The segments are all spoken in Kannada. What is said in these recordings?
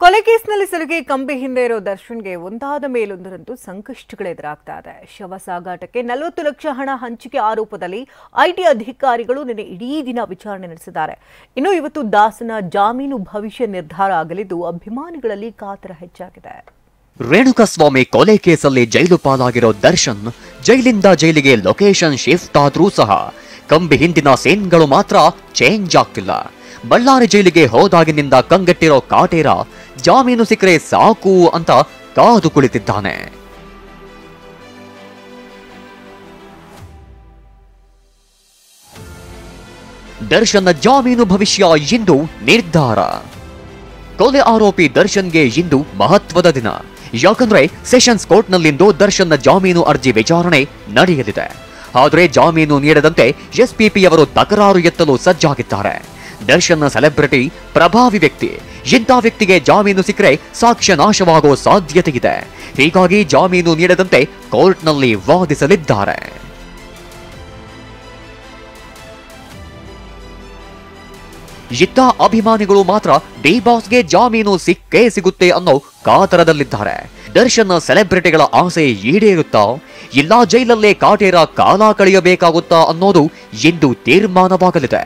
ಕೊಲೆ ಕೇಸ್ನಲ್ಲಿ ಸಿಲುಕಿ ಕಂಬಿ ಹಿಂದೆ ಇರೋ ದರ್ಶನ್ಗೆ ಒಂದಾದ ಮೇಲೊಂದರಂತೂ ಸಂಕಷ್ಟಗಳು ಎದುರಾಗ್ತಾ ಇದೆ. ಶವ ಸಾಗಾಟಕ್ಕೆ 40 ಲಕ್ಷ ಹಣ ಹಂಚಿಕೆ ಆರೋಪದಲ್ಲಿ ಐಟಿ ಅಧಿಕಾರಿಗಳು ನಿನ್ನೆ ಇಡೀ ದಿನ ವಿಚಾರಣೆ ನಡೆಸಿದ್ದಾರೆ. ಇನ್ನು ಇವತ್ತು ದಾಸನ ಜಾಮೀನು ಭವಿಷ್ಯ ನಿರ್ಧಾರ ಆಗಲಿದ್ದು ಅಭಿಮಾನಿಗಳಲ್ಲಿ ಕಾತರ ಹೆಚ್ಚಾಗಿದೆ. ರೇಣುಕಾಸ್ವಾಮಿ ಕೊಲೆ ಕೇಸಲ್ಲಿ ಜೈಲು ಪಾಲಾಗಿರೋ ದರ್ಶನ್ ಜೈಲಿಂದ ಜೈಲಿಗೆ ಲೊಕೇಶನ್ ಶಿಫ್ಟ್ ಆದ್ರೂ ಸಹ ಕಂಬಿ ಹಿಂದಿನ ಸೀನ್ಗಳು ಮಾತ್ರ ಚೇಂಜ್ ಆಗ್ತಿಲ್ಲ. ಬಳ್ಳಾರಿ ಜೈಲಿಗೆ ಹೋದಾಗಿನಿಂದ ಕಂಗೆಟ್ಟಿರೋ ಕಾಟೇರ ಜಾಮೀನು ಸಿಕ್ಕರೆ ಸಾಕು ಅಂತ ಕಾದು ಕುಳಿತಿದ್ದಾನೆ. ದರ್ಶನ್ನ ಜಾಮೀನು ಭವಿಷ್ಯ ಇಂದು ನಿರ್ಧಾರ. ಕೊಲೆ ಆರೋಪಿ ದರ್ಶನ್ಗೆ ಇಂದು ಮಹತ್ವದ ದಿನ. ಯಾಕಂದ್ರೆ ಸೆಷನ್ಸ್ ಕೋರ್ಟ್ನಲ್ಲಿಂದು ದರ್ಶನ್ನ ಜಾಮೀನು ಅರ್ಜಿ ವಿಚಾರಣೆ ನಡೆಯಲಿದೆ. ಆದರೆ ಜಾಮೀನು ನೀಡದಂತೆ ಎಸ್ಪಿಪಿ ಅವರು ತಕರಾರು ಎತ್ತಲು ಸಜ್ಜಾಗಿದ್ದಾರೆ. ದರ್ಶನ್ನ ಸೆಲೆಬ್ರಿಟಿ, ಪ್ರಭಾವಿ ವ್ಯಕ್ತಿ. ಇಂಥ ವ್ಯಕ್ತಿಗೆ ಜಾಮೀನು ಸಿಕ್ಕರೆ ಸಾಕ್ಷ್ಯ ನಾಶವಾಗೋ ಸಾಧ್ಯತೆ ಇದೆ. ಹೀಗಾಗಿ ಜಾಮೀನು ನೀಡದಂತೆ ಕೋರ್ಟ್ನಲ್ಲಿ ವಾದಿಸಲಿದ್ದಾರೆ. ಇತ್ತ ಅಭಿಮಾನಿಗಳು ಮಾತ್ರ ಡಿ ಬಾಸ್ಗೆ ಜಾಮೀನು ಸಿಕ್ಕೇ ಸಿಗುತ್ತೆ ಅನ್ನೋ ಕಾತರದಲ್ಲಿದ್ದಾರೆ. ದರ್ಶನ್ ಸೆಲೆಬ್ರಿಟಿಗಳ ಆಸೆ ಈಡೇರುತ್ತಾ ಇಲ್ಲ ಜೈಲಲ್ಲೇ ಕಾಟೇರ ಕಾಲ ಕಳೆಯಬೇಕಾಗುತ್ತಾ ಅನ್ನೋದು ಇಂದು ತೀರ್ಮಾನವಾಗಲಿದೆ.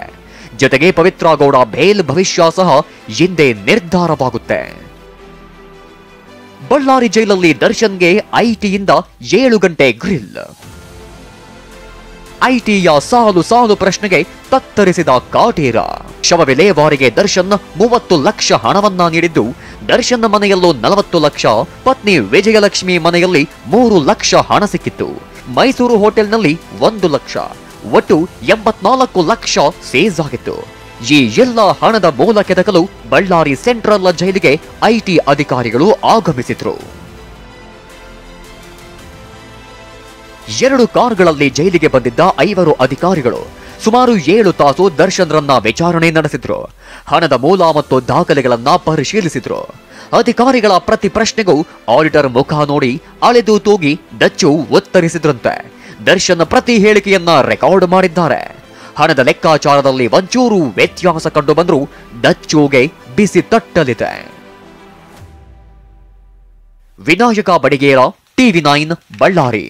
ಜೊತೆಗೆ ಪವಿತ್ರ ಗೌಡ ಬೇಲ್ ಭವಿಷ್ಯ ಸಹ ಹಿಂದೆ ನಿರ್ಧಾರವಾಗುತ್ತೆ. ಬಳ್ಳಾರಿ ಜೈಲಲ್ಲಿ ದರ್ಶನ್ಗೆ ಐಟಿಯಿಂದ 7 ಗಂಟೆ ಗ್ರಿಲ್. ಐಟಿಯ ಸಾಲು ಸಾಲು ಪ್ರಶ್ನೆಗೆ ತತ್ತರಿಸಿದ ಕಾಟೇರ. ಶವ ವಿಲೇವಾರಿಗೆ ದರ್ಶನ್ 30 ಲಕ್ಷ ಹಣವನ್ನ ನೀಡಿದ್ದು, ದರ್ಶನ್ ಮನೆಯಲ್ಲೂ 40 ಲಕ್ಷ, ಪತ್ನಿ ವಿಜಯಲಕ್ಷ್ಮಿ ಮನೆಯಲ್ಲಿ 3 ಲಕ್ಷ ಹಣ ಸಿಕ್ಕಿತ್ತು. ಮೈಸೂರು ಹೋಟೆಲ್ನಲ್ಲಿ 1 ಲಕ್ಷ, ಒಟ್ಟು 84 ಲಕ್ಷ ಸೇಜ್ ಆಗಿತ್ತು. ಈ ಎಲ್ಲ ಹಣದ ಮೂಲ ಕೆದಕಲು ಬಳ್ಳಾರಿ ಸೆಂಟ್ರಲ್ ಜೈಲಿಗೆ ಐಟಿ ಅಧಿಕಾರಿಗಳು ಆಗಮಿಸಿದ್ರು. 2 ಕಾರುಗಳಲ್ಲಿ ಜೈಲಿಗೆ ಬಂದಿದ್ದ 5 ಅಧಿಕಾರಿಗಳು ಸುಮಾರು 7 ತಾಸು ದರ್ಶನ್ರನ್ನ ವಿಚಾರಣೆ ನಡೆಸಿದ್ರು. ಹಣದ ಮೂಲ ಮತ್ತು ದಾಖಲೆಗಳನ್ನ ಪರಿಶೀಲಿಸಿದ್ರು. ಅಧಿಕಾರಿಗಳ ಪ್ರತಿ ಪ್ರಶ್ನೆಗೂ ಆಡಿಟರ್ ಮುಖ ನೋಡಿ ಅಳೆದು ತೂಗಿ ಡಚ್ಚು ಉತ್ತರಿಸಿದ್ರಂತೆ. ದರ್ಶನ್ ಪ್ರತಿ ಹೇಳಿಕೆಯನ್ನ ರೆಕಾರ್ಡ್ ಮಾಡಿದ್ದಾರೆ. ಹಣದ ಲೆಕ್ಕಾಚಾರದಲ್ಲಿ ಒಂಚೂರು ವ್ಯತ್ಯಾಸ ಕಂಡು ಬಂದರೂ ಡಚ್ಚುಗೆ ಬಿಸಿ ತಟ್ಟಲಿದೆ. ವಿನಾಯಕ ಬಡಿಗೇರ, TV9 ಬಳ್ಳಾರಿ.